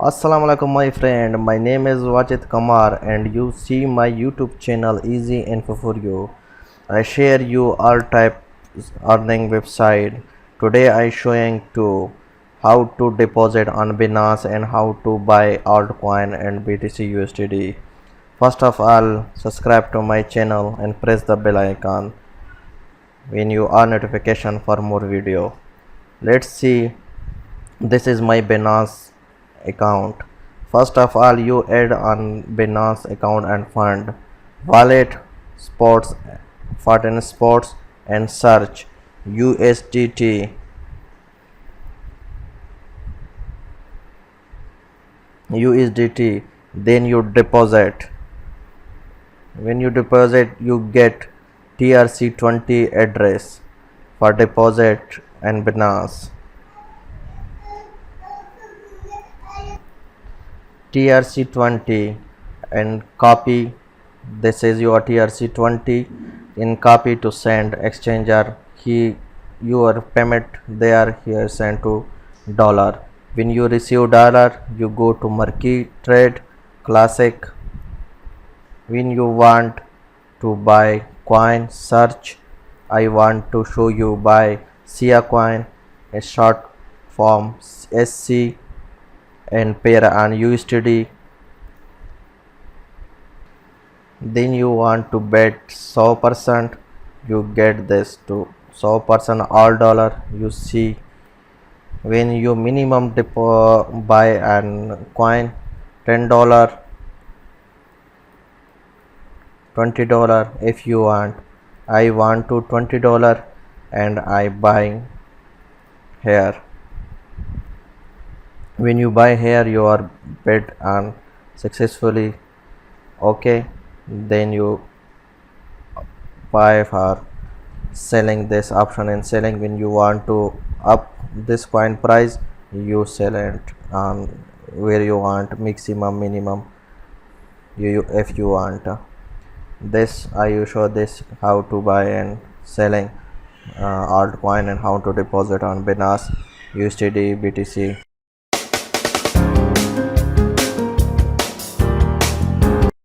Assalamu alaikum my friend, my name is Wajid Kamar and you see my YouTube channel Easy Info for you. I share you all types earning website. Today I showing to how to deposit on Binance and how to buy altcoin and BTC USDT. First of all, subscribe to my channel and press the bell icon when you are notification for more video. Let's see, this is my Binance account. First of all, you add on Binance account and fund wallet sports Fortin sports and search USDT. Then you deposit. When you deposit, you get TRC20 address for deposit and Binance. TRC20 and copy. This is your TRC20 in copy to send exchanger. Your payment there here sent to dollar. When you receive dollar, you go to market trade classic. When you want to buy coin, search. I want to show you buy SIA coin, a short form SC, and pair on USDT. Then you want to bet 100%, you get this to 100% all dollar. You see, when you minimum buy an coin $10, $20 if you want. I want to $20 and I buy here. When you buy here, you are bet on successfully. Okay, then you buy for selling. This option in selling, when you want to up this coin price, you sell it on where you want, maximum minimum you if you want. This I show this how to buy and selling altcoin and how to deposit on Binance USDT BTC.